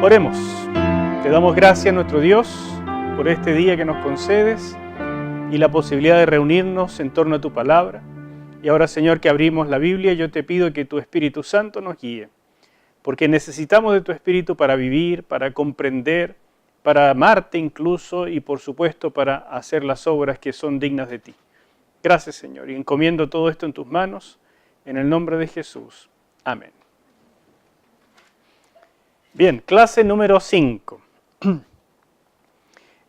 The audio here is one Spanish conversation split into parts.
Oremos. Te damos gracias, nuestro Dios, por este día que nos concedes y la posibilidad de reunirnos en torno a tu palabra. Y ahora, Señor, que abrimos la Biblia, yo te pido que tu Espíritu Santo nos guíe, porque necesitamos de tu Espíritu para vivir, para comprender, para amarte incluso y, por supuesto, para hacer las obras que son dignas de ti. Gracias, Señor, y encomiendo todo esto en tus manos, en el nombre de Jesús. Amén. Bien, clase número 5.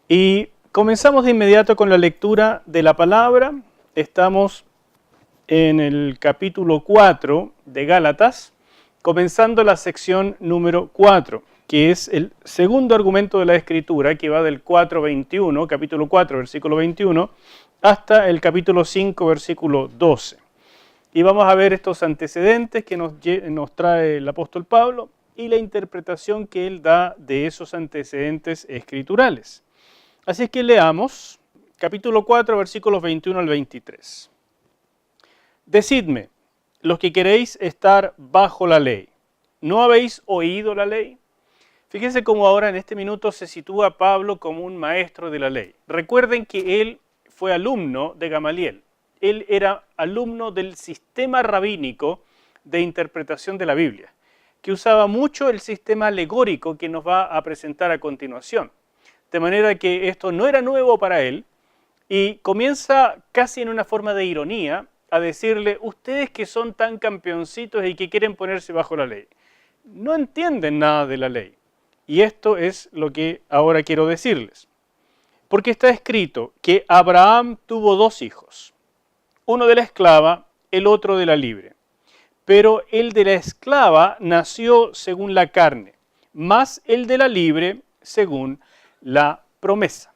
Y comenzamos de inmediato con la lectura de la palabra. Estamos en el capítulo 4 de Gálatas, comenzando la sección número 4, que es el segundo argumento de la Escritura, que va del 4:21, capítulo 4, versículo 21, hasta el capítulo 5, versículo 12. Y vamos a ver estos antecedentes que nos trae el apóstol Pablo y la interpretación que él da de esos antecedentes escriturales. Así es que leamos capítulo 4, versículos 21 al 23. Decidme, los que queréis estar bajo la ley, ¿no habéis oído la ley? Fíjense cómo ahora en este minuto se sitúa Pablo como un maestro de la ley. Recuerden que él fue alumno de Gamaliel. Él era alumno del sistema rabínico de interpretación de la Biblia, que usaba mucho el sistema alegórico que nos va a presentar a continuación. De manera que esto no era nuevo para él y comienza casi en una forma de ironía a decirle, ustedes que son tan campeoncitos y que quieren ponerse bajo la ley, no entienden nada de la ley. Y esto es lo que ahora quiero decirles. Porque está escrito que Abraham tuvo 2 hijos, uno de la esclava, el otro de la libre. Pero el de la esclava nació según la carne, más el de la libre según la promesa.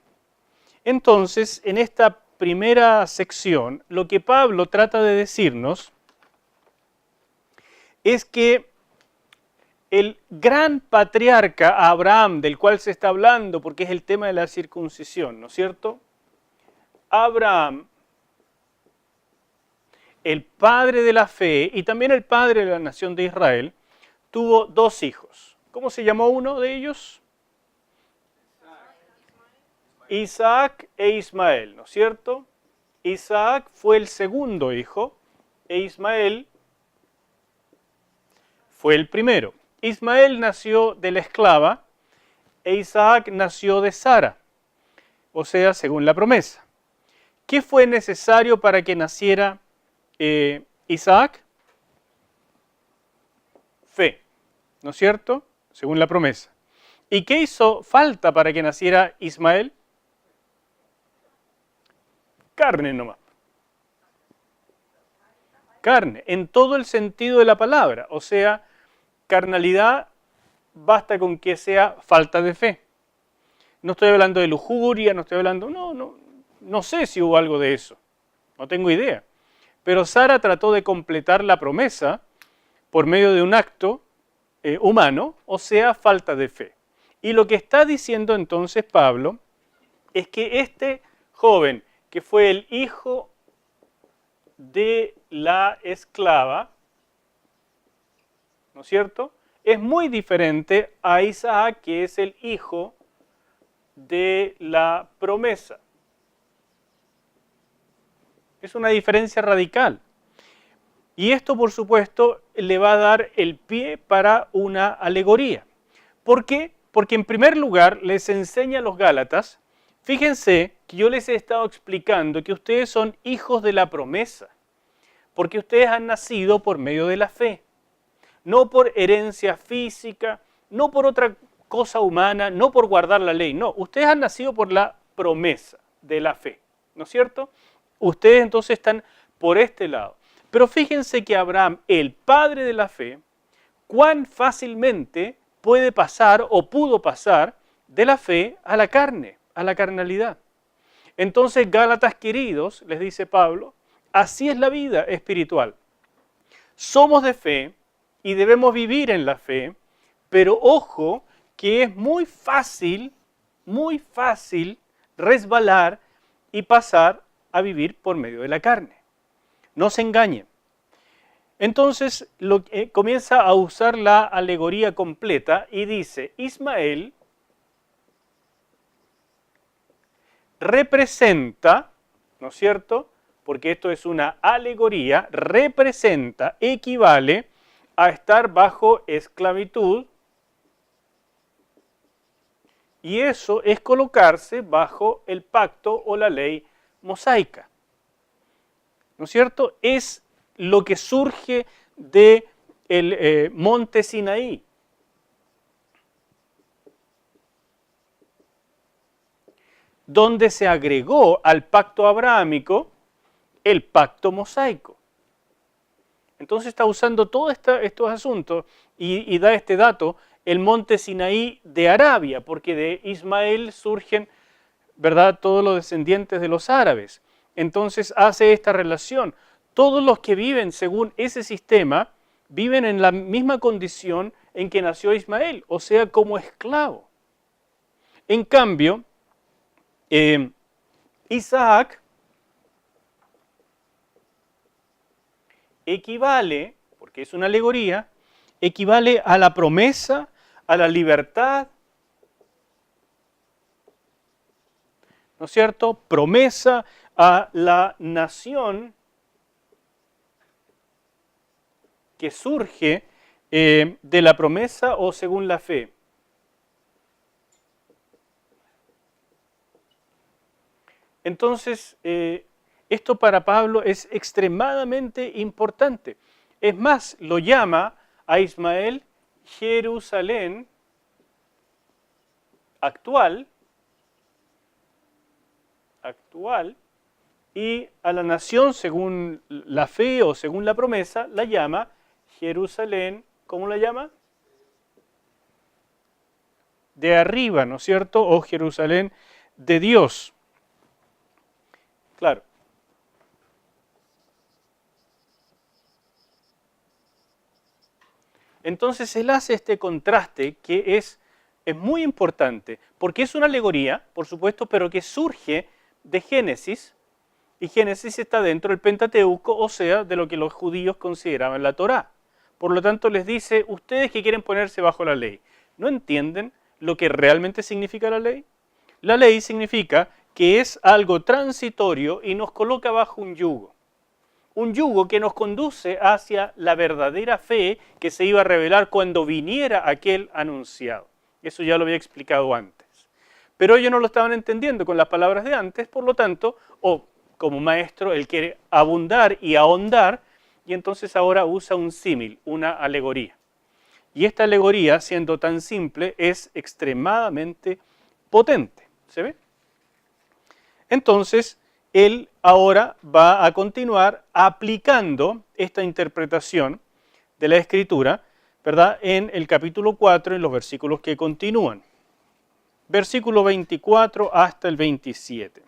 Entonces, en esta primera sección, lo que Pablo trata de decirnos es que el gran patriarca Abraham, del cual se está hablando, porque es el tema de la circuncisión, ¿no es cierto? Abraham, el padre de la fe y también el padre de la nación de Israel, tuvo 2 hijos. ¿Cómo se llamó uno de ellos? Isaac e Ismael, ¿no es cierto? Isaac fue el segundo hijo e Ismael fue el primero. Ismael nació de la esclava e Isaac nació de Sara, o sea, según la promesa. ¿Qué fue necesario para que naciera Isaac? Fe, ¿no es cierto? Según la promesa. ¿Y qué hizo falta para que naciera Ismael? Carne nomás. Carne, en todo el sentido de la palabra. O sea, carnalidad basta con que sea falta de fe. No estoy hablando de lujuria, no estoy hablando... No sé si hubo algo de eso. No tengo idea. Pero Sara trató de completar la promesa por medio de un acto humano, o sea, falta de fe. Y lo que está diciendo entonces Pablo es que este joven, que fue el hijo de la esclava, ¿no es cierto?, es muy diferente a Isaac, que es el hijo de la promesa. Es una diferencia radical. Y esto, por supuesto, le va a dar el pie para una alegoría. ¿Por qué? Porque en primer lugar les enseña a los Gálatas, fíjense que yo les he estado explicando que ustedes son hijos de la promesa, porque ustedes han nacido por medio de la fe, no por herencia física, no por otra cosa humana, no por guardar la ley, no, ustedes han nacido por la promesa de la fe, ¿no es cierto? Ustedes entonces están por este lado. Pero fíjense que Abraham, el padre de la fe, cuán fácilmente puede pasar o pudo pasar de la fe a la carne, a la carnalidad. Entonces, Gálatas queridos, les dice Pablo, así es la vida espiritual. Somos de fe y debemos vivir en la fe, pero ojo que es muy fácil resbalar y pasar a vivir por medio de la carne. No se engañen. Entonces comienza a usar la alegoría completa y dice, Ismael representa, ¿no es cierto?, porque esto es una alegoría, representa, equivale a estar bajo esclavitud, y eso es colocarse bajo el pacto o la ley mosaica. ¿No es cierto? Es lo que surge del monte Sinaí. Donde se agregó al pacto abrahámico el pacto mosaico. Entonces está usando todos estos asuntos y da este dato, el monte Sinaí de Arabia, porque de Ismael surgen, ¿verdad?, todos los descendientes de los árabes. Entonces hace esta relación. Todos los que viven según ese sistema viven en la misma condición en que nació Ismael, o sea, como esclavo. En cambio, Isaac equivale, porque es una alegoría, equivale a la promesa, a la libertad, ¿no es cierto? Promesa a la nación que surge de la promesa o según la fe. Entonces, esto para Pablo es extremadamente importante. Es más, lo llama a Ismael Jerusalén actual, y a la nación según la fe o según la promesa la llama Jerusalén, ¿cómo la llama? De arriba, ¿no es cierto? O Jerusalén de Dios. Claro. Entonces él hace este contraste que es muy importante, porque es una alegoría, por supuesto, pero que surge de Génesis, y Génesis está dentro del Pentateuco, o sea, de lo que los judíos consideraban la Torá. Por lo tanto, les dice, ustedes que quieren ponerse bajo la ley, ¿no entienden lo que realmente significa la ley? La ley significa que es algo transitorio y nos coloca bajo un yugo. Un yugo que nos conduce hacia la verdadera fe que se iba a revelar cuando viniera aquel anunciado. Eso ya lo había explicado antes. Pero ellos no lo estaban entendiendo con las palabras de antes, por lo tanto, como maestro, él quiere abundar y ahondar, y entonces ahora usa un símil, una alegoría. Y esta alegoría, siendo tan simple, es extremadamente potente. ¿Se ve? Entonces, él ahora va a continuar aplicando esta interpretación de la Escritura, ¿verdad?, en el capítulo 4, en los versículos que continúan. Versículo 24 hasta el 27.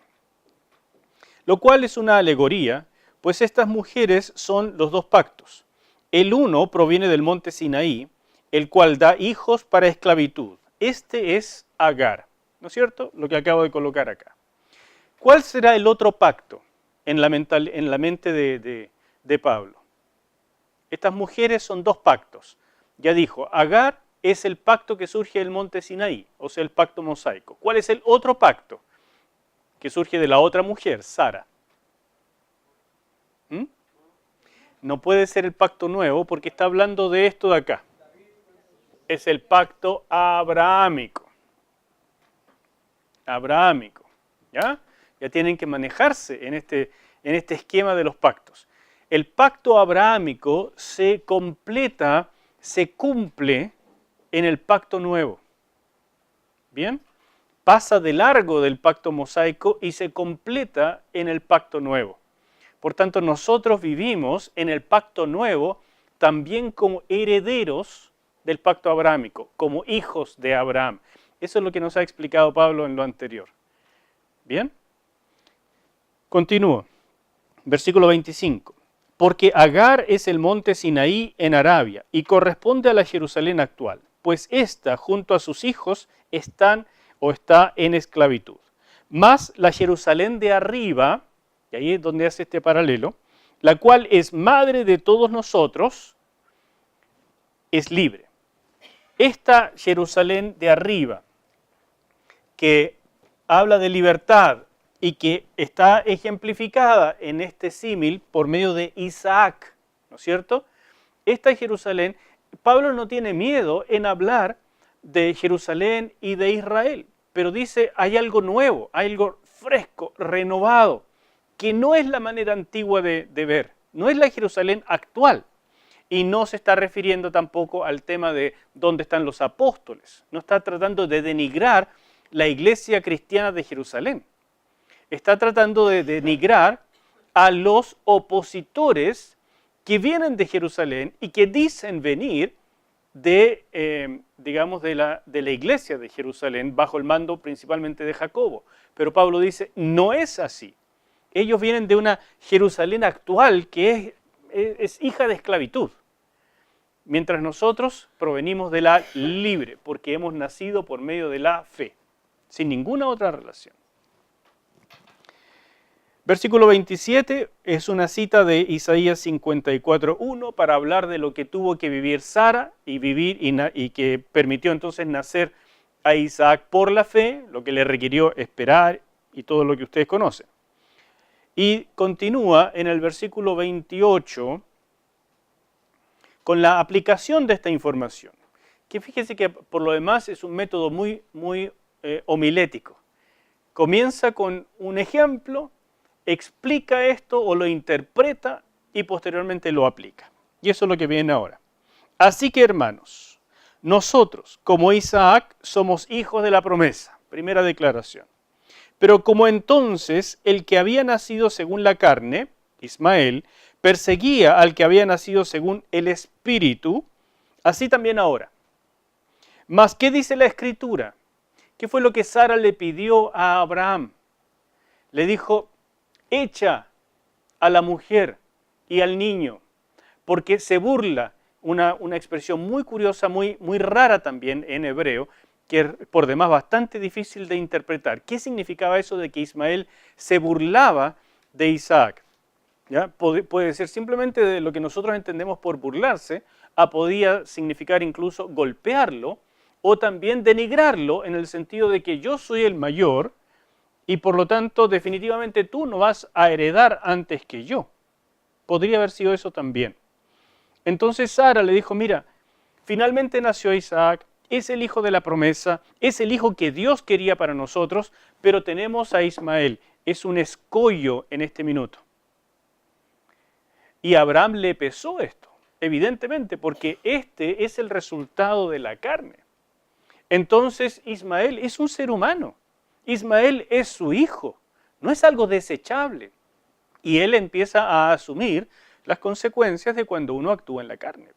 Lo cual es una alegoría, pues estas mujeres son los dos pactos. El uno proviene del monte Sinaí, el cual da hijos para esclavitud. Este es Agar, ¿no es cierto? Lo que acabo de colocar acá. ¿Cuál será el otro pacto en la mente de Pablo? Estas mujeres son dos pactos. Ya dijo, Agar es el pacto que surge del monte Sinaí, o sea, el pacto mosaico. ¿Cuál es el otro pacto que surge de la otra mujer, Sara? No puede ser el pacto nuevo porque está hablando de esto de acá. Es el pacto abrahámico. Abrahámico, ¿ya? Ya tienen que manejarse en este esquema de los pactos. El pacto abrahámico se completa, se cumple en el pacto nuevo. ¿Bien? Pasa de largo del pacto mosaico y se completa en el pacto nuevo. Por tanto, nosotros vivimos en el pacto nuevo también como herederos del pacto abrahámico, como hijos de Abraham. Eso es lo que nos ha explicado Pablo en lo anterior. ¿Bien? Continúo. Versículo 25. Porque Agar es el monte Sinaí en Arabia y corresponde a la Jerusalén actual, pues ésta junto a sus hijos está en esclavitud. Mas la Jerusalén de arriba, y ahí es donde hace este paralelo, la cual es madre de todos nosotros, es libre. Esta Jerusalén de arriba, que habla de libertad y que está ejemplificada en este símil por medio de Isaac, ¿no es cierto? Esta Jerusalén, Pablo no tiene miedo en hablar de Jerusalén y de Israel, pero dice, hay algo nuevo, hay algo fresco, renovado, que no es la manera antigua de ver, no es la Jerusalén actual, y no se está refiriendo tampoco al tema de dónde están los apóstoles, no está tratando de denigrar la iglesia cristiana de Jerusalén, está tratando de denigrar a los opositores que vienen de Jerusalén y que dicen venir de, digamos, de la iglesia de Jerusalén bajo el mando principalmente de Jacobo. Pero Pablo dice, no es así. Ellos vienen de una Jerusalén actual que es hija de esclavitud, mientras nosotros provenimos de la libre, porque hemos nacido por medio de la fe, sin ninguna otra relación. Versículo 27 es una cita de Isaías 54:1 para hablar de lo que tuvo que vivir Sara y que permitió entonces nacer a Isaac por la fe, lo que le requirió esperar y todo lo que ustedes conocen. Y continúa en el versículo 28 con la aplicación de esta información, que fíjese que por lo demás es un método muy homilético. Comienza con un ejemplo, explica esto o lo interpreta y posteriormente lo aplica. Y eso es lo que viene ahora. Así que, hermanos, nosotros, como Isaac, somos hijos de la promesa. Primera declaración. Pero como entonces el que había nacido según la carne, Ismael, perseguía al que había nacido según el Espíritu, así también ahora. Mas, ¿qué dice la Escritura? ¿Qué fue lo que Sara le pidió a Abraham? Le dijo, echa a la mujer y al niño, porque se burla, una expresión muy curiosa, muy rara también en hebreo, que es por demás bastante difícil de interpretar. ¿Qué significaba eso de que Ismael se burlaba de Isaac? ¿Ya? Puede ser simplemente de lo que nosotros entendemos por burlarse, podía significar incluso golpearlo, o también denigrarlo en el sentido de que yo soy el mayor, y por lo tanto, definitivamente tú no vas a heredar antes que yo. Podría haber sido eso también. Entonces Sara le dijo, mira, finalmente nació Isaac, es el hijo de la promesa, es el hijo que Dios quería para nosotros, pero tenemos a Ismael, es un escollo en este minuto. Y a Abraham le pesó esto, evidentemente, porque este es el resultado de la carne. Entonces Ismael es un ser humano. Ismael es su hijo, no es algo desechable. Y él empieza a asumir las consecuencias de cuando uno actúa en la carne.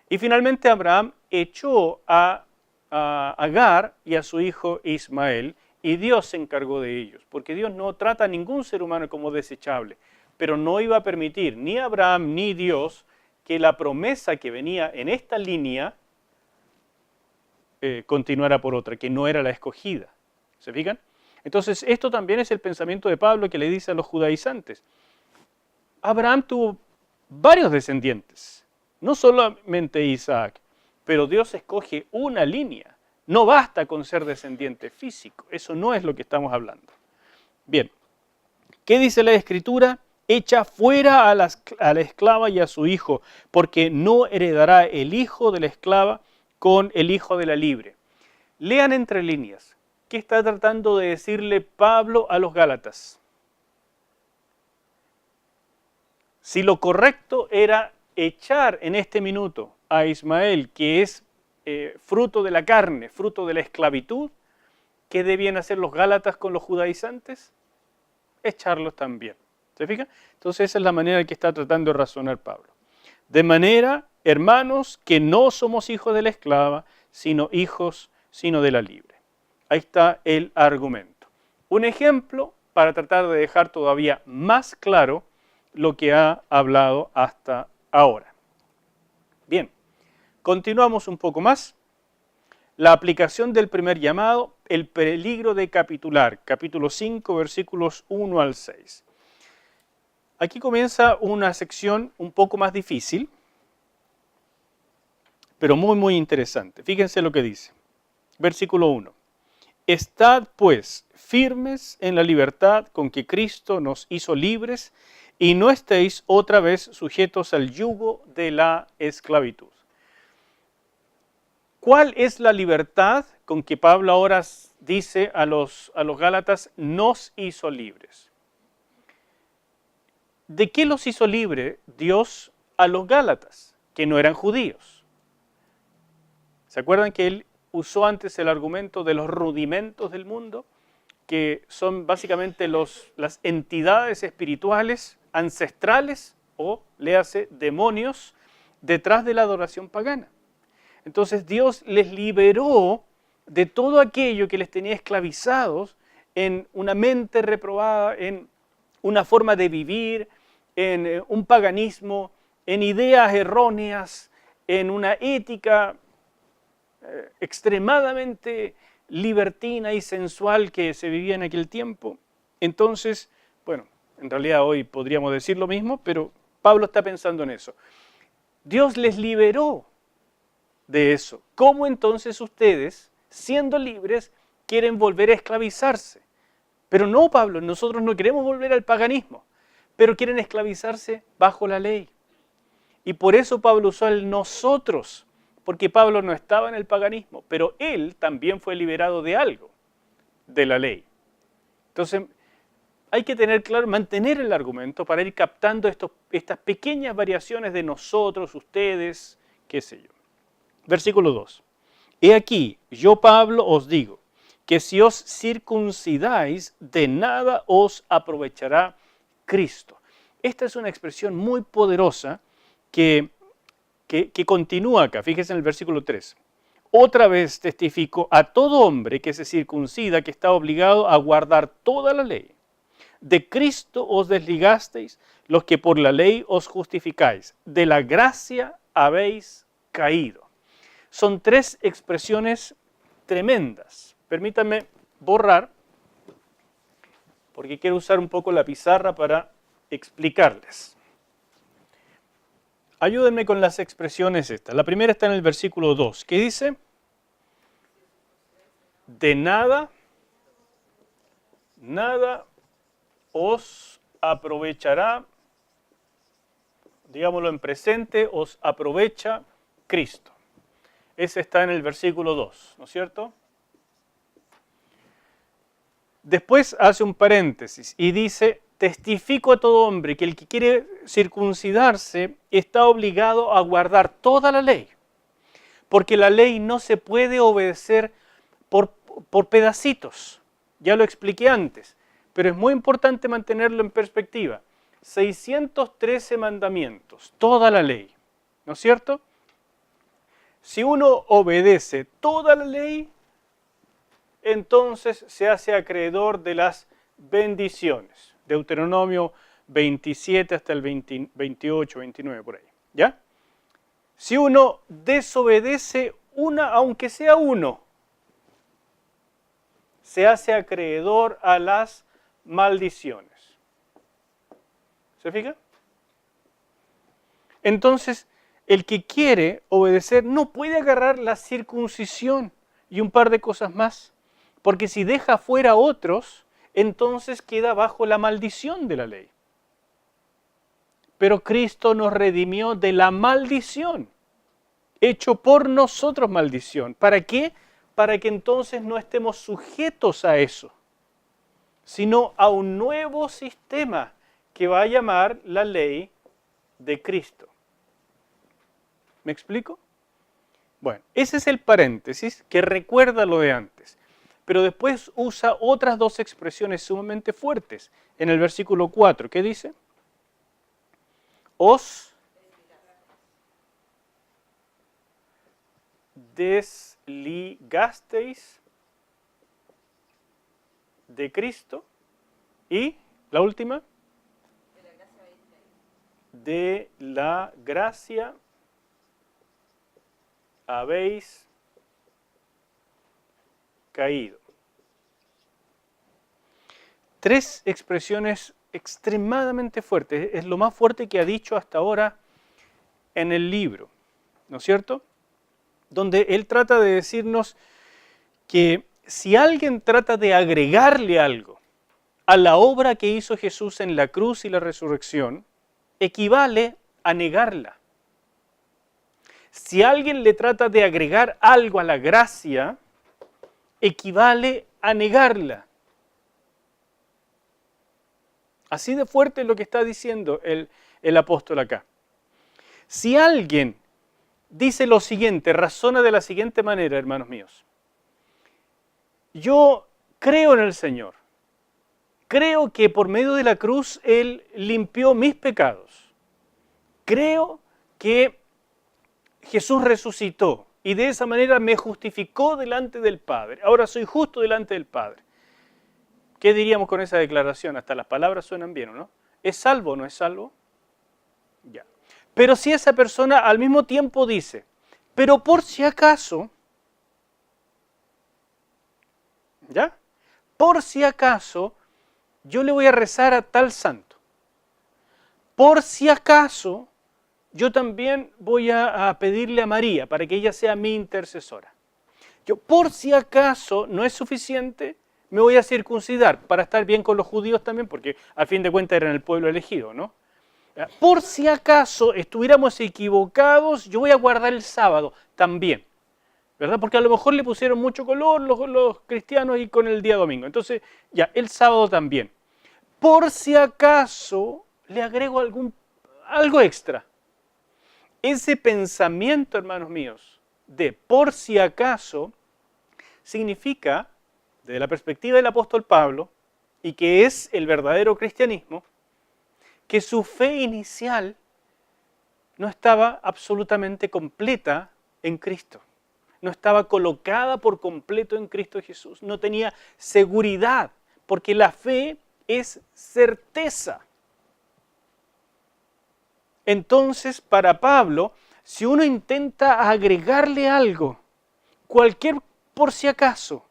Y finalmente Abraham echó a Agar y a su hijo Ismael, y Dios se encargó de ellos, porque Dios no trata a ningún ser humano como desechable, pero no iba a permitir ni Abraham ni Dios que la promesa que venía en esta línea continuara por otra, que no era la escogida. ¿Se fijan? Entonces, esto también es el pensamiento de Pablo que le dice a los judaizantes. Abraham tuvo varios descendientes, no solamente Isaac, pero Dios escoge una línea. No basta con ser descendiente físico, eso no es lo que estamos hablando. Bien, ¿qué dice la Escritura? Echa fuera a la esclava y a su hijo, porque no heredará el hijo de la esclava con el hijo de la libre. Lean entre líneas. ¿Qué está tratando de decirle Pablo a los Gálatas? Si lo correcto era echar en este minuto a Ismael, que es fruto de la carne, fruto de la esclavitud, ¿qué debían hacer los Gálatas con los judaizantes? Echarlos también. ¿Se fijan? Entonces esa es la manera en que está tratando de razonar Pablo. De manera, hermanos, que no somos hijos de la esclava, sino de la libre. Ahí está el argumento. Un ejemplo para tratar de dejar todavía más claro lo que ha hablado hasta ahora. Bien, continuamos un poco más. La aplicación del primer llamado, el peligro de capitular, capítulo 5, versículos 1 al 6. aquí comienza una sección un poco más difícil, pero muy, muy interesante. Fíjense lo que dice. Versículo 1. Estad, pues, firmes en la libertad con que Cristo nos hizo libres y no estéis otra vez sujetos al yugo de la esclavitud. ¿Cuál es la libertad con que Pablo ahora dice a los Gálatas nos hizo libres? ¿De qué los hizo libre Dios a los Gálatas, que no eran judíos? ¿Se acuerdan que él usó antes el argumento de los rudimentos del mundo? Que son básicamente las entidades espirituales ancestrales, o léase demonios, detrás de la adoración pagana. Entonces Dios les liberó de todo aquello que les tenía esclavizados en una mente reprobada, en una forma de vivir, en un paganismo, en ideas erróneas, en una ética extremadamente libertina y sensual que se vivía en aquel tiempo. Entonces, bueno, en realidad hoy podríamos decir lo mismo, pero Pablo está pensando en eso. Dios les liberó de eso. ¿Cómo entonces ustedes, siendo libres, quieren volver a esclavizarse? Pero no, Pablo, nosotros no queremos volver al paganismo, pero quieren esclavizarse bajo la ley. Y por eso Pablo usó el nosotros, porque Pablo no estaba en el paganismo, pero él también fue liberado de algo, de la ley. Entonces, hay que tener claro, mantener el argumento para ir captando estas pequeñas variaciones de nosotros, ustedes, qué sé yo. Versículo 2. He aquí, yo Pablo os digo, que si os circuncidáis, de nada os aprovechará Cristo. Esta es una expresión muy poderosa que continúa acá. Fíjense en el versículo 3. Otra vez testifico a todo hombre que se circuncida que está obligado a guardar toda la ley. De Cristo os desligasteis los que por la ley os justificáis. De la gracia habéis caído. Son tres expresiones tremendas. Permítanme borrar, porque quiero usar un poco la pizarra para explicarles. Ayúdenme con las expresiones estas. La primera está en el versículo 2, que dice, de nada os aprovechará, digámoslo en presente, os aprovecha Cristo. Ese está en el versículo 2, ¿no es cierto? Después hace un paréntesis y dice, testifico a todo hombre que el que quiere circuncidarse está obligado a guardar toda la ley, porque la ley no se puede obedecer por pedacitos. Ya lo expliqué antes, pero es muy importante mantenerlo en perspectiva. 613 mandamientos, toda la ley, ¿no es cierto? Si uno obedece toda la ley, entonces se hace acreedor de las bendiciones. Deuteronomio 27 hasta el 28, 29, por ahí. ¿Ya? Si uno desobedece aunque sea uno, se hace acreedor a las maldiciones. ¿Se fija? Entonces, el que quiere obedecer no puede agarrar la circuncisión y un par de cosas más, porque si deja fuera a otros, entonces queda bajo la maldición de la ley. Pero Cristo nos redimió de la maldición, hecho por nosotros maldición. ¿Para qué? Para que entonces no estemos sujetos a eso, sino a un nuevo sistema que va a llamar la ley de Cristo. ¿Me explico? Bueno, ese es el paréntesis que recuerda lo de antes. Pero después usa otras dos expresiones sumamente fuertes. En el versículo 4, ¿qué dice? Os desligasteis de Cristo. Y la última, de la gracia habéis caído. Tres expresiones extremadamente fuerte, es lo más fuerte que ha dicho hasta ahora en el libro, ¿no es cierto? Donde él trata de decirnos que si alguien trata de agregarle algo a la obra que hizo Jesús en la cruz y la resurrección, equivale a negarla. Si alguien le trata de agregar algo a la gracia, equivale a negarla. Así de fuerte es lo que está diciendo el apóstol acá. Si alguien dice lo siguiente, razona de la siguiente manera, hermanos míos. Yo creo en el Señor. Creo que por medio de la cruz Él limpió mis pecados. Creo que Jesús resucitó y de esa manera me justificó delante del Padre. Ahora soy justo delante del Padre. ¿Qué diríamos con esa declaración? Hasta las palabras suenan bien, ¿o no? ¿Es salvo o no es salvo? Ya. Pero si esa persona al mismo tiempo dice, pero por si acaso, ¿ya? Por si acaso, yo le voy a rezar a tal santo. Por si acaso, yo también voy a pedirle a María para que ella sea mi intercesora. Yo, por si acaso no es suficiente, me voy a circuncidar para estar bien con los judíos también, porque al fin de cuentas eran el pueblo elegido, ¿no? Por si acaso estuviéramos equivocados, yo voy a guardar el sábado también, ¿verdad? Porque a lo mejor le pusieron mucho color los cristianos y con el día domingo. Entonces, ya, el sábado también. Por si acaso le agrego algo extra. Ese pensamiento, hermanos míos, de por si acaso, significa, desde la perspectiva del apóstol Pablo, y que es el verdadero cristianismo, que su fe inicial no estaba absolutamente completa en Cristo. No estaba colocada por completo en Cristo Jesús. No tenía seguridad, porque la fe es certeza. Entonces, para Pablo, si uno intenta agregarle algo, cualquier por si acaso,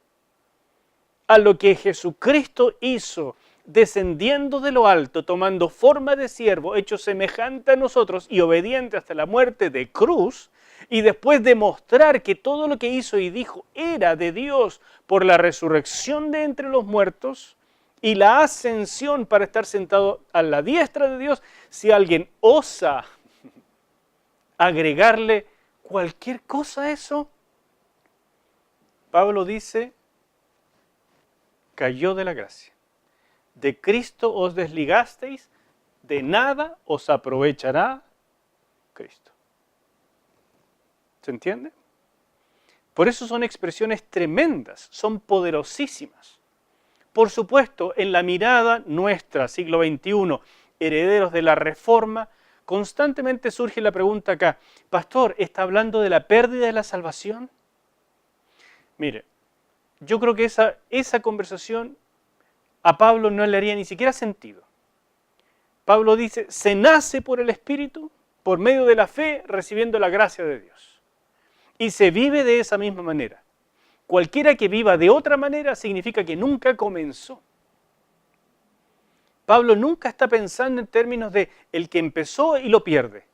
a lo que Jesucristo hizo, descendiendo de lo alto, tomando forma de siervo, hecho semejante a nosotros y obediente hasta la muerte de cruz, y después de mostrar que todo lo que hizo y dijo era de Dios por la resurrección de entre los muertos y la ascensión para estar sentado a la diestra de Dios, si alguien osa agregarle cualquier cosa a eso, Pablo dice, cayó de la gracia. De Cristo os desligasteis, de nada os aprovechará Cristo. ¿Se entiende? Por eso son expresiones tremendas, son poderosísimas. Por supuesto, en la mirada nuestra, siglo XXI, herederos de la Reforma, constantemente surge la pregunta acá, pastor, ¿está hablando de la pérdida de la salvación? Mire, yo creo que esa conversación a Pablo no le haría ni siquiera sentido. Pablo dice, se nace por el Espíritu, por medio de la fe, recibiendo la gracia de Dios. Y se vive de esa misma manera. Cualquiera que viva de otra manera significa que nunca comenzó. Pablo nunca está pensando en términos de el que empezó y lo pierde.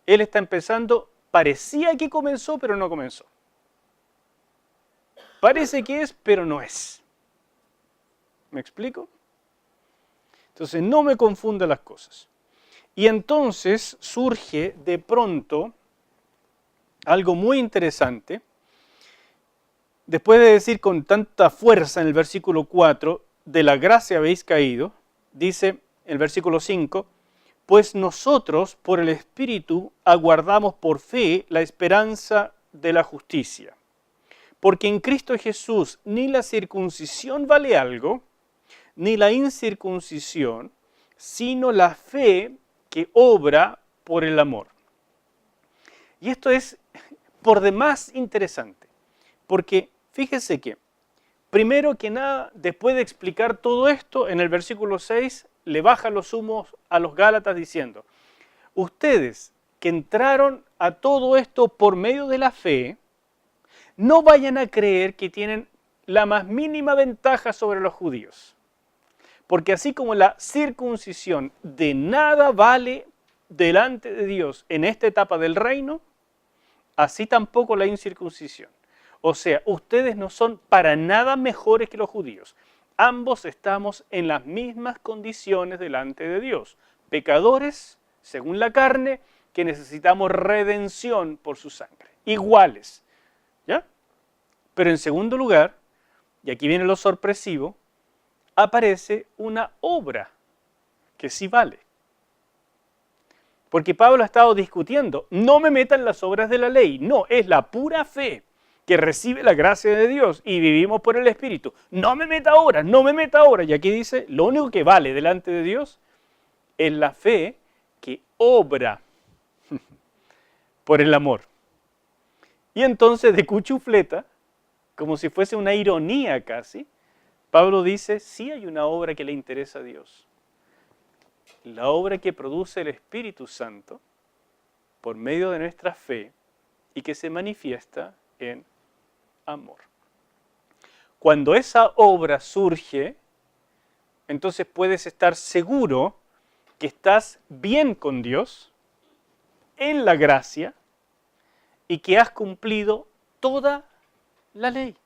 Él está empezando, parecía que comenzó, pero no comenzó. Parece que es, pero no es. ¿Me explico? Entonces no me confunda las cosas. Y entonces surge de pronto algo muy interesante. Después de decir con tanta fuerza en el versículo 4, de la gracia habéis caído, dice el versículo 5, pues nosotros por el Espíritu aguardamos por fe la esperanza de la justicia. Porque en Cristo Jesús ni la circuncisión vale algo, ni la incircuncisión, sino la fe que obra por el amor. Y esto es por demás interesante, porque fíjese que, primero que nada, después de explicar todo esto, en el versículo 6, le baja los humos a los Gálatas diciendo, ustedes que entraron a todo esto por medio de la fe, no vayan a creer que tienen la más mínima ventaja sobre los judíos. Porque así como la circuncisión de nada vale delante de Dios en esta etapa del reino, así tampoco la incircuncisión. O sea, ustedes no son para nada mejores que los judíos. Ambos estamos en las mismas condiciones delante de Dios. Pecadores, según la carne, que necesitamos redención por su sangre. Iguales. ¿Ya? Pero en segundo lugar, y aquí viene lo sorpresivo, aparece una obra que sí vale. Porque Pablo ha estado discutiendo, no me metan las obras de la ley, no, es la pura fe que recibe la gracia de Dios y vivimos por el Espíritu. No me meta obras, no me meta obras. Y aquí dice, lo único que vale delante de Dios es la fe que obra por el amor. Y entonces de cuchufleta, como si fuese una ironía casi, Pablo dice, sí hay una obra que le interesa a Dios. La obra que produce el Espíritu Santo por medio de nuestra fe y que se manifiesta en amor. Cuando esa obra surge, entonces puedes estar seguro que estás bien con Dios, en la gracia, y que has cumplido toda la ley.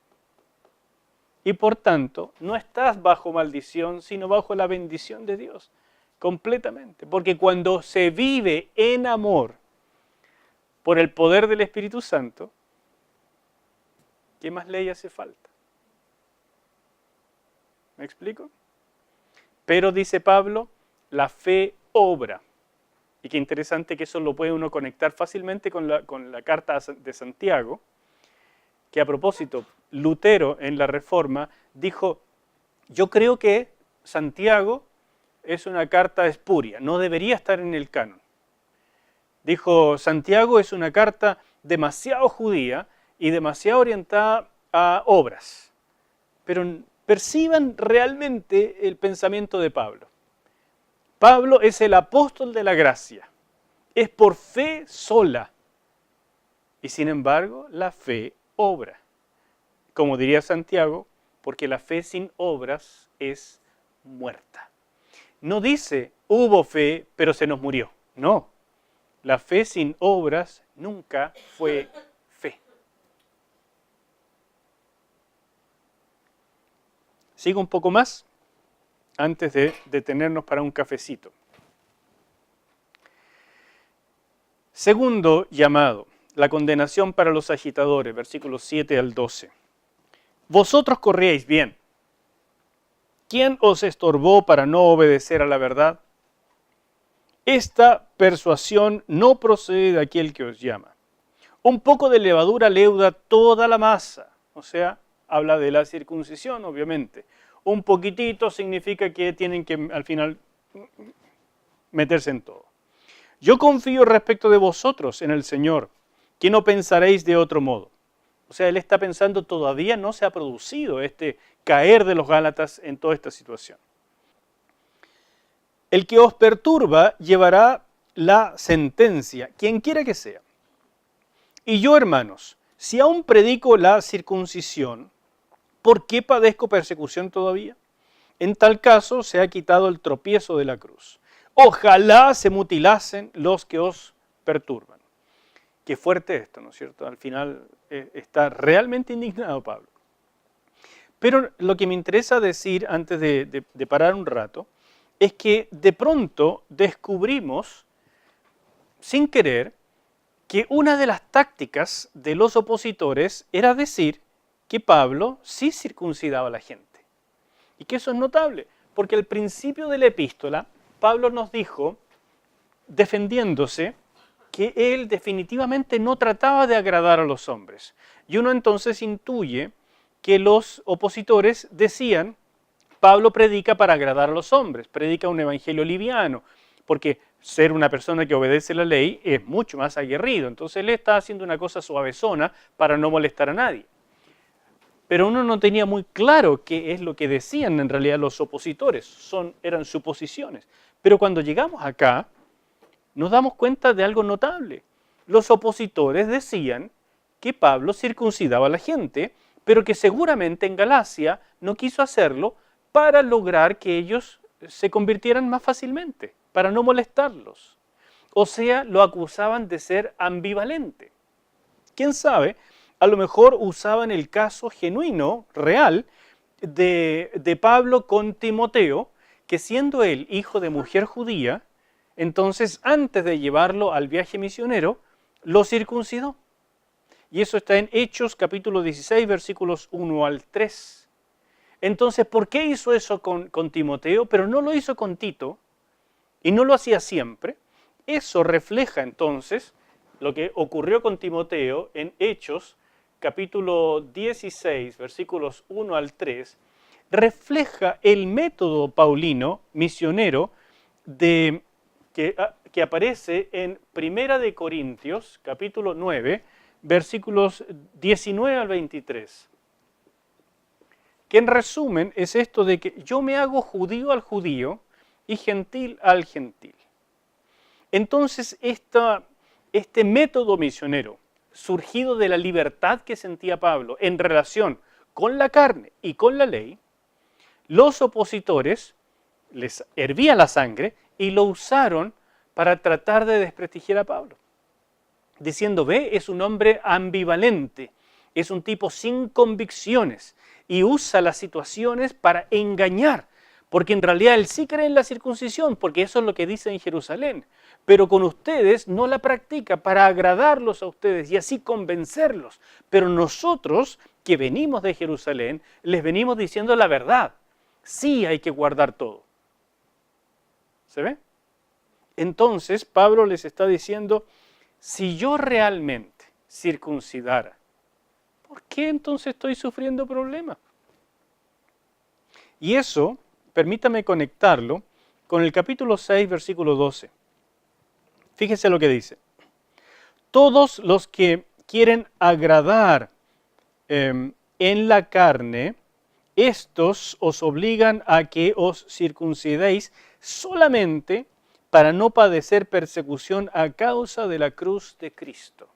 Y por tanto, no estás bajo maldición, sino bajo la bendición de Dios, completamente. Porque cuando se vive en amor por el poder del Espíritu Santo, ¿qué más ley hace falta? ¿Me explico? Pero dice Pablo, la fe obra. Y qué interesante que eso lo puede uno conectar fácilmente con la carta de Santiago, que a propósito, Lutero en la Reforma dijo, yo creo que Santiago es una carta espuria, no debería estar en el canon. Dijo, Santiago es una carta demasiado judía y demasiado orientada a obras. Pero perciban realmente el pensamiento de Pablo. Pablo es el apóstol de la gracia, es por fe sola. Y sin embargo, la fe obra. Como diría Santiago, porque la fe sin obras es muerta. No dice, hubo fe, pero se nos murió. No, la fe sin obras nunca fue fe. Sigo un poco más antes de detenernos para un cafecito. Segundo llamado, la condenación para los agitadores, versículos 7 al 12. Vosotros corríais bien. ¿Quién os estorbó para no obedecer a la verdad? Esta persuasión no procede de aquel que os llama. Un poco de levadura leuda toda la masa. O sea, habla de la circuncisión, obviamente. Un poquitito significa que tienen que al final meterse en todo. Yo confío respecto de vosotros en el Señor, que no pensaréis de otro modo. O sea, él está pensando, todavía no se ha producido este caer de los Gálatas en toda esta situación. El que os perturba llevará la sentencia, quien quiera que sea. Y yo, hermanos, si aún predico la circuncisión, ¿por qué padezco persecución todavía? En tal caso se ha quitado el tropiezo de la cruz. Ojalá se mutilasen los que os perturban. Qué fuerte esto, ¿no es cierto? Al final está realmente indignado Pablo. Pero lo que me interesa decir antes de parar un rato es que de pronto descubrimos, sin querer, que una de las tácticas de los opositores era decir que Pablo sí circuncidaba a la gente. Y que eso es notable, porque al principio de la epístola, Pablo nos dijo, defendiéndose, que él definitivamente no trataba de agradar a los hombres. Y uno entonces intuye que los opositores decían, Pablo predica para agradar a los hombres, predica un evangelio liviano, porque ser una persona que obedece la ley es mucho más aguerrido. Entonces él está haciendo una cosa suavezona para no molestar a nadie. Pero uno no tenía muy claro qué es lo que decían en realidad los opositores, eran suposiciones. Pero cuando llegamos acá, nos damos cuenta de algo notable. Los opositores decían que Pablo circuncidaba a la gente, pero que seguramente en Galacia no quiso hacerlo para lograr que ellos se convirtieran más fácilmente, para no molestarlos. O sea, lo acusaban de ser ambivalente. ¿Quién sabe? A lo mejor usaban el caso genuino, real, de Pablo con Timoteo, que siendo él hijo de mujer judía, entonces antes de llevarlo al viaje misionero, lo circuncidó. Y eso está en Hechos capítulo 16, versículos 1 al 3. Entonces, ¿por qué hizo eso con Timoteo? Pero no lo hizo con Tito, y no lo hacía siempre. Eso refleja entonces lo que ocurrió con Timoteo en Hechos capítulo 16, versículos 1 al 3, refleja el método paulino, misionero, que aparece en Primera de Corintios, capítulo 9, versículos 19 al 23. Que en resumen es esto de que yo me hago judío al judío y gentil al gentil. Entonces, este método misionero, surgido de la libertad que sentía Pablo en relación con la carne y con la ley, los opositores les hervía la sangre y lo usaron para tratar de desprestigiar a Pablo, diciendo, ve, es un hombre ambivalente, es un tipo sin convicciones y usa las situaciones para engañar, porque en realidad él sí cree en la circuncisión, porque eso es lo que dice en Jerusalén, pero con ustedes no la practica para agradarlos a ustedes y así convencerlos. Pero nosotros, que venimos de Jerusalén, les venimos diciendo la verdad. Sí hay que guardar todo. ¿Se ve? Entonces Pablo les está diciendo, si yo realmente circuncidara, ¿por qué entonces estoy sufriendo problemas? Y eso, permítame conectarlo con el capítulo 6, versículo 12. Fíjese lo que dice. Todos los que quieren agradar en la carne, estos os obligan a que os circuncidéis solamente para no padecer persecución a causa de la cruz de Cristo.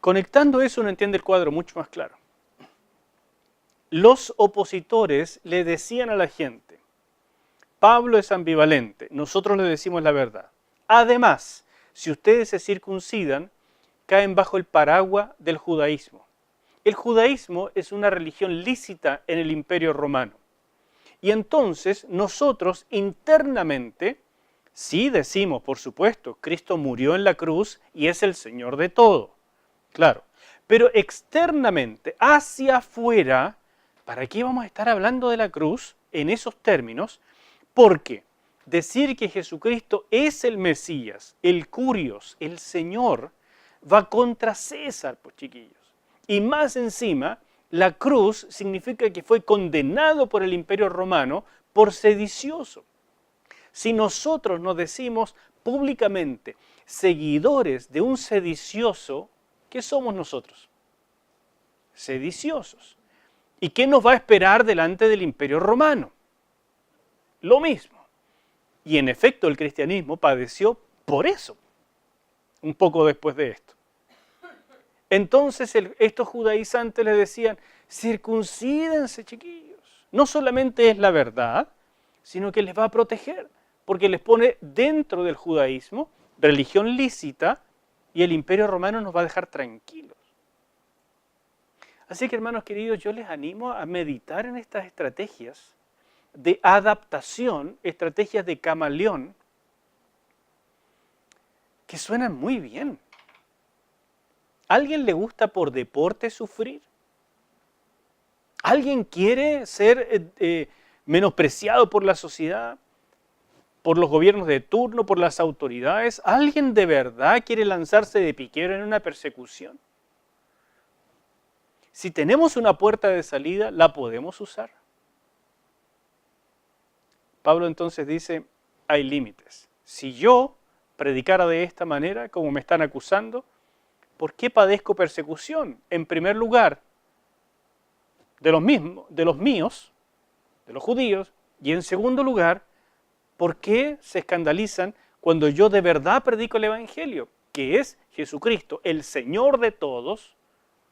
Conectando eso uno entiende el cuadro mucho más claro. Los opositores le decían a la gente, Pablo es ambivalente, nosotros le decimos la verdad. Además, si ustedes se circuncidan, caen bajo el paraguas del judaísmo. El judaísmo es una religión lícita en el Imperio Romano. Y entonces nosotros internamente, sí decimos, por supuesto, Cristo murió en la cruz y es el Señor de todo. Claro, pero externamente, hacia afuera, ¿para qué vamos a estar hablando de la cruz en esos términos? Porque decir que Jesucristo es el Mesías, el Curios, el Señor, va contra César, pues chiquillos. Y más encima, la cruz significa que fue condenado por el Imperio Romano por sedicioso. Si nosotros nos decimos públicamente seguidores de un sedicioso, ¿qué somos nosotros? Sediciosos. ¿Y qué nos va a esperar delante del Imperio Romano? Lo mismo. Y en efecto el cristianismo padeció por eso, un poco después de esto. Entonces estos judaizantes les decían, circuncídense chiquillos. No solamente es la verdad, sino que les va a proteger, porque les pone dentro del judaísmo, religión lícita, y el Imperio Romano nos va a dejar tranquilos. Así que, hermanos queridos, yo les animo a meditar en estas estrategias de adaptación, estrategias de camaleón, que suenan muy bien. ¿A alguien le gusta por deporte sufrir? ¿Alguien quiere ser menospreciado por la sociedad, por los gobiernos de turno, por las autoridades? ¿Alguien de verdad quiere lanzarse de piquero en una persecución? Si tenemos una puerta de salida, la podemos usar. Pablo entonces dice, hay límites. Si yo predicara de esta manera, como me están acusando, ¿por qué padezco persecución? En primer lugar, de los míos, de los judíos, y en segundo lugar, ¿por qué se escandalizan cuando yo de verdad predico el Evangelio? Que es Jesucristo, el Señor de todos,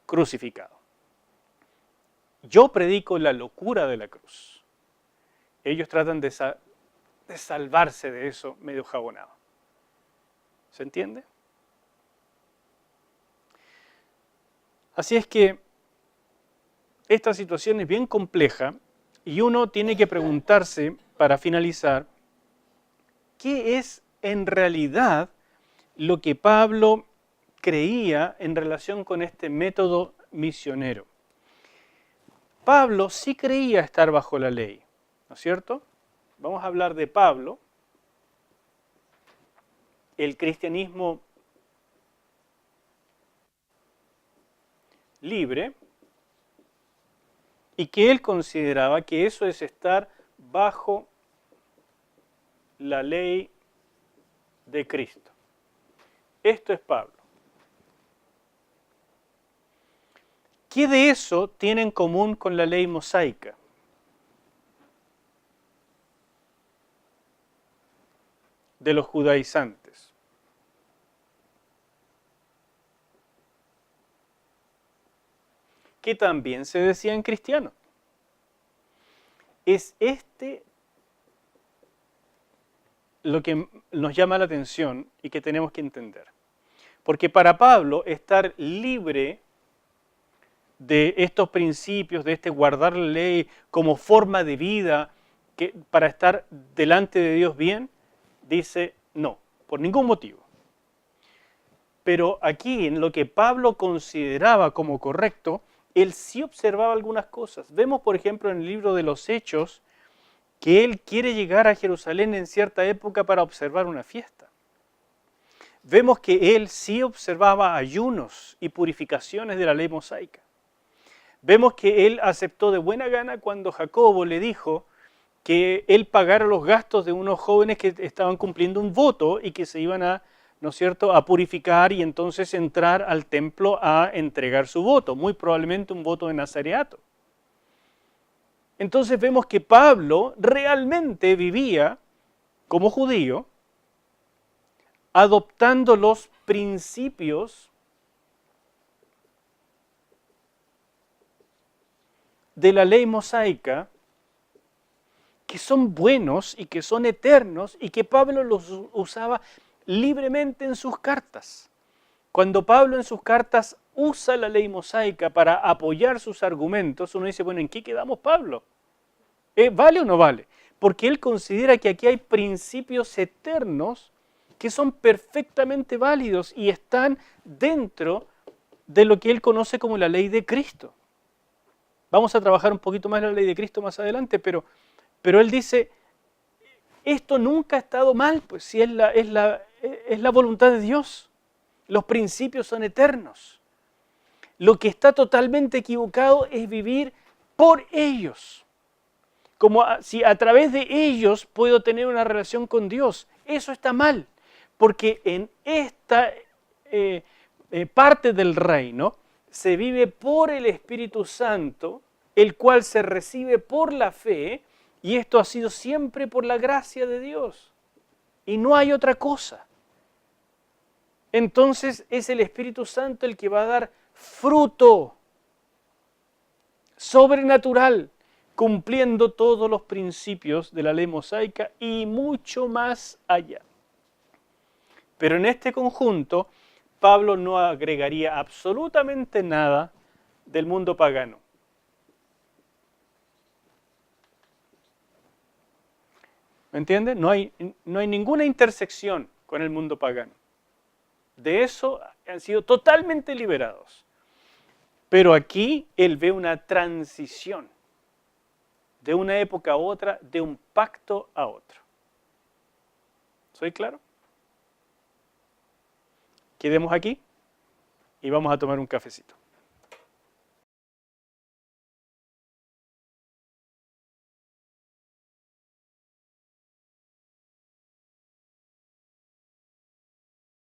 crucificado. Yo predico la locura de la cruz. Ellos tratan de salvarse de eso medio jabonado. ¿Se entiende? Así es que esta situación es bien compleja y uno tiene que preguntarse, para finalizar, ¿qué es en realidad lo que Pablo creía en relación con este método misionero? Pablo sí creía estar bajo la ley, ¿no es cierto? Vamos a hablar de Pablo, el cristianismo libre, y que él consideraba que eso es estar bajo la ley de Cristo. Esto es Pablo. ¿Qué de eso tiene en común con la ley mosaica? De los judaizantes. Que también se decían cristianos. Es lo que nos llama la atención y que tenemos que entender. Porque para Pablo, estar libre de estos principios, de este guardar la ley como forma de vida, para estar delante de Dios bien, dice no, por ningún motivo. Pero aquí, en lo que Pablo consideraba como correcto, él sí observaba algunas cosas. Vemos, por ejemplo, en el libro de los Hechos, que él quiere llegar a Jerusalén en cierta época para observar una fiesta. Vemos que él sí observaba ayunos y purificaciones de la ley mosaica. Vemos que él aceptó de buena gana cuando Jacobo le dijo que él pagara los gastos de unos jóvenes que estaban cumpliendo un voto y que se iban a, ¿no es cierto?, a purificar y entonces entrar al templo a entregar su voto, muy probablemente un voto de nazareato. Entonces vemos que Pablo realmente vivía como judío, adoptando los principios de la ley mosaica, que son buenos y que son eternos y que Pablo los usaba libremente en sus cartas. Cuando Pablo en sus cartas usa la ley mosaica para apoyar sus argumentos, uno dice, bueno, ¿en qué quedamos, Pablo? ¿Vale o no vale? Porque él considera que aquí hay principios eternos que son perfectamente válidos y están dentro de lo que él conoce como la ley de Cristo. Vamos a trabajar un poquito más la ley de Cristo más adelante, pero él dice, esto nunca ha estado mal, pues si es la voluntad de Dios. Los principios son eternos. Lo que está totalmente equivocado es vivir por ellos. Como si a través de ellos puedo tener una relación con Dios. Eso está mal, porque en esta parte del reino se vive por el Espíritu Santo, el cual se recibe por la fe, y esto ha sido siempre por la gracia de Dios. Y no hay otra cosa. Entonces es el Espíritu Santo el que va a dar fruto sobrenatural, cumpliendo todos los principios de la ley mosaica y mucho más allá. Pero en este conjunto, Pablo no agregaría absolutamente nada del mundo pagano. ¿Me entiende? No hay ninguna intersección con el mundo pagano. De eso han sido totalmente liberados. Pero aquí él ve una transición de una época a otra, de un pacto a otro. ¿Soy claro? Quedemos aquí y vamos a tomar un cafecito.